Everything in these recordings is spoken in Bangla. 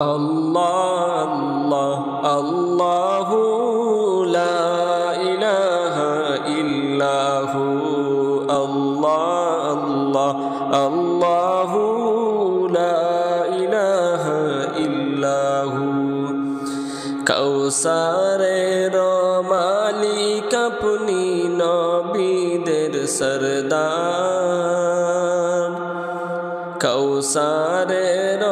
Allah Allah Allahu la ilaha illahu Allah Allah Allahu la ilaha illahu কাউসারের মালিক আপনি নবীদের সরদার কাউসারের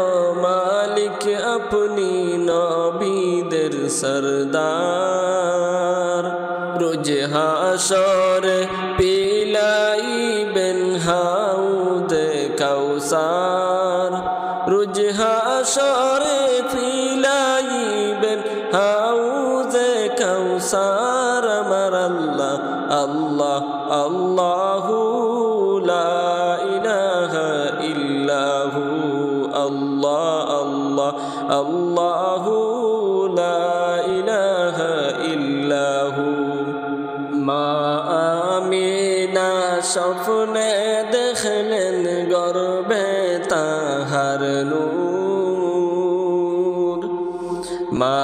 মালিক আপনি নবীদের সরদার রোজ হাশরে পিলাইবেন হাউদে কাউসার রোজ হাশরে পিলাইবেন হাউদে কাউসার আমার আল্লাহ আল্লাহ আল্লাহু লা ইলাহা ইল্লাহু আল্লাহ আল্লাহ আল্লাহু লা ইলাহা ইল্লাহু মা আমিনা স্বপ্নে দেখলেন গর্বে তাহার নূর মা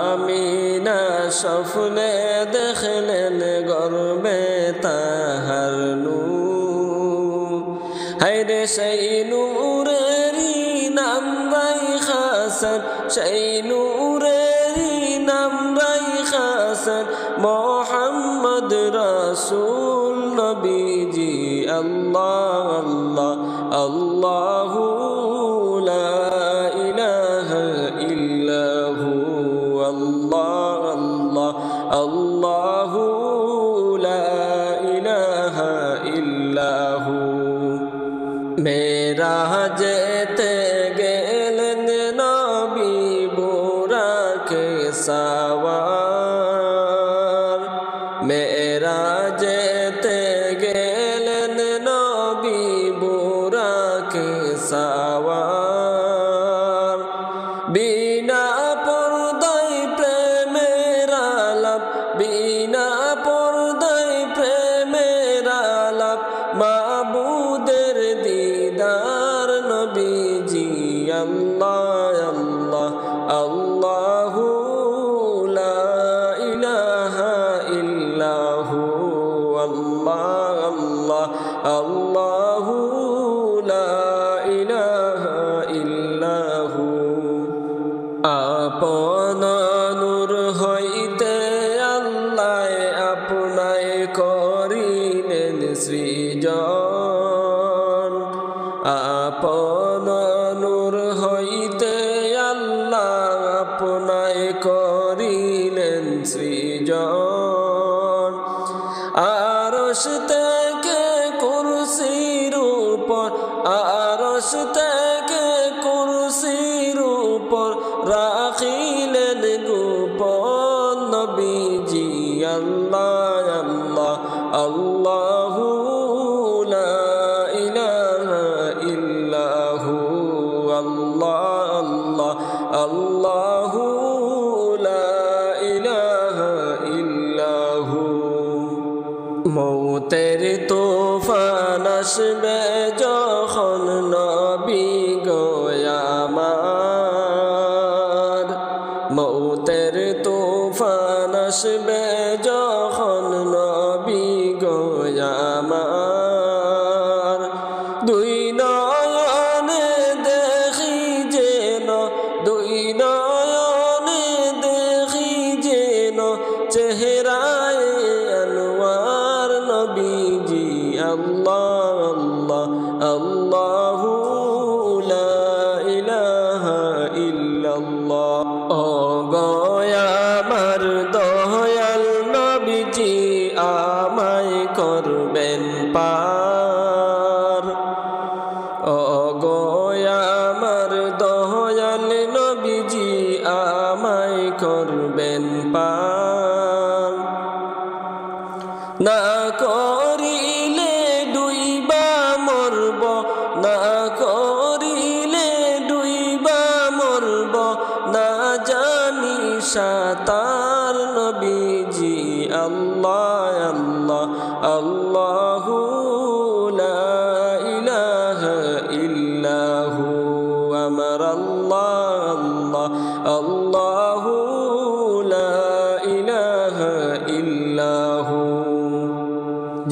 আমিনা স্বপ্নে দেখলেন গর্বে তাহার নূর হায়রে সেই নূরেরই নাম রাইখাছেন সেই নূরেরই নাম রাইখাছেন মোহাম্মদ রাসূল নবীজি আল্লাহ আল্লাহ আল্লাহু লা ইলাহা ইল্লাহু আল্লাহ আল্লাহ আল্লাহু লা ইলাহা ইল্লাহু মেরাজেতে গেলেন নবী বুরাকে সাওয়ার মেরাজেতে গেলেন নবী বুরাকে সাওয়ার বিনা পর্দায় প্রেমের আলাপ বিনা পর্দায় প্রেমের আলাপ মাবুদের দিদার নবীজি আল্লাহ আল্লাহ আল্লাহু লা ইলাহা ইল্লাহু আল্লাহ আল্লাহ আল্লাহু লা ইলাহা ইল্লাহু আপন নূর হইতে আল্লাহ আপনায় করিলেন সৃজন আপন নূর হইতে আল্লাহ আপনায় করিলেন সৃজন আরশ থেকে কুরসির উপর আরশ থেকে কুরসির উপর রাখিলেন গোপন নবীজি আল্লাহ আল্লাহ আল্লাহু লা ইলাহা ইল্লাহু আল্লাহ আল্লাহ আল্লাহু লা ইলাহা ইল্লাহু মৌতের তুফান আসবে যখন নবী গো আমার মৌতের তুফান আসবে যখন নবী গো আমার দুই নয়নে দেখি যেন দুই নয়নে দেখি যেন চেহারায় আনোয়ার নবীজি আল্লাহ আল্লাহ আল্লাহু লা ইলাহা ইল্লাল্লাহ ও গো আমার দয়াল নবীজি আমায় করবেন পার ও গো আমার দয়াল নবীজি আমায় করবেন পার না করিলে ডুইবা মরব না করিলে ডুইবা মরব না জানি সাতার নবীজি আল্লাহ আল্লাহ আল্লাহু লা ইলাহা ইল্লাহু আমার আল্লাহ আল্লাহ আল্লাহু লা ইলাহা ইল্লাহু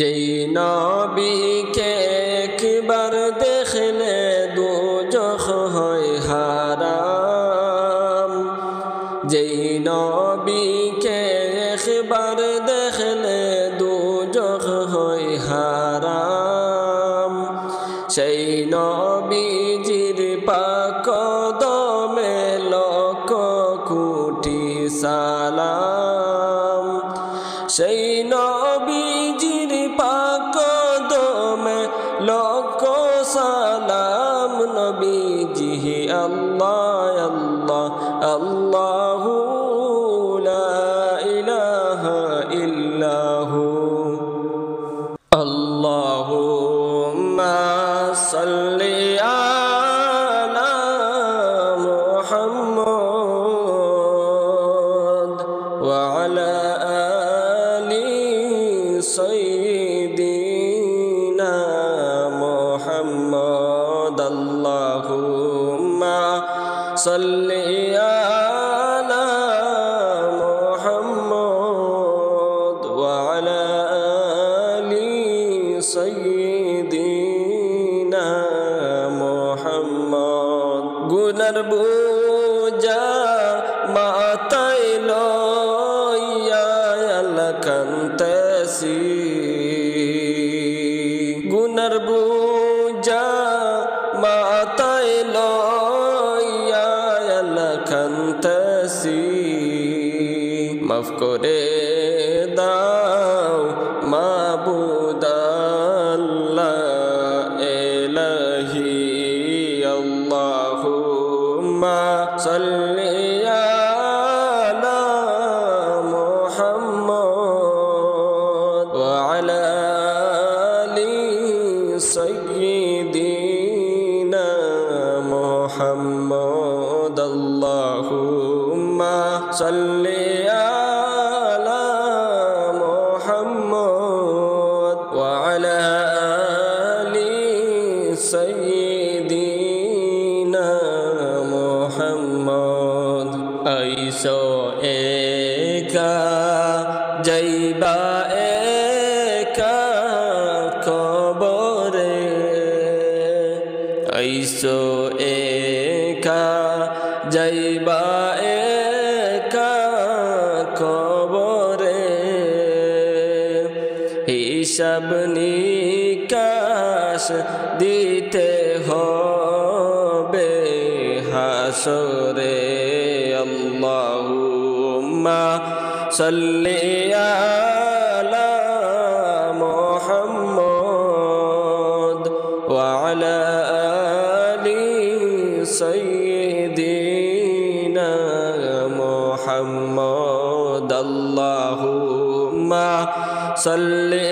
যেই নবীকে একবার দেখলে দুজখ হয় হারাম যেই নবীকে একবার দেখলে দুজখ হয় হারাম সেই নবীজির পাক কদমে লক্ষ কোটি সালাম সেই নবীজির পাক কদমে লক্ষ সালাম নবীজি আল্লাহ আল্লাহ আল্লাহু লা ইলাহা ইল্লাহু আল্লাহুম্মা সাল্লি আলা মুহাম্মদ ওয়া আলা আলি সাইয়্যিদিনা মুহাম্মদ আল্লাহুম্মা সাল্লি আলা মুহাম্মদ ওয়া আলা আলি সাইয়্যিদিনা মুহাম্মদ গুনার বোঝা মাথায় লইয়া কাঁদতেছি গুনার বোঝা মাথায় লইয়া কাঁদতেছি মাফ করে দাও মাবুদ আল্লাহ ইলাহি আল্লাহুম্মা সাল্লি আলা মুহাম্মদ ওয়া আলা আলি সাইয়্যিদিনা মুহাম্মদ আল্লাহুম্মা সাল্লি আলা মুহাম্মদ ওয়া আলা আলি সাইয়্যিদিনা মুহাম্মদ আইসো একা যাইবা একা কবরে আইসো একা যাইবা একা কবরে হিসাব নিকাশ দিতে হবে হাসরে আল্লাহুম্মা সাল্লি আলা মুহাম্মদ ওয়া আলা আলি সাইয়্যিদিনা মুহাম্মদ আল্লাহুম্মা সাল্লি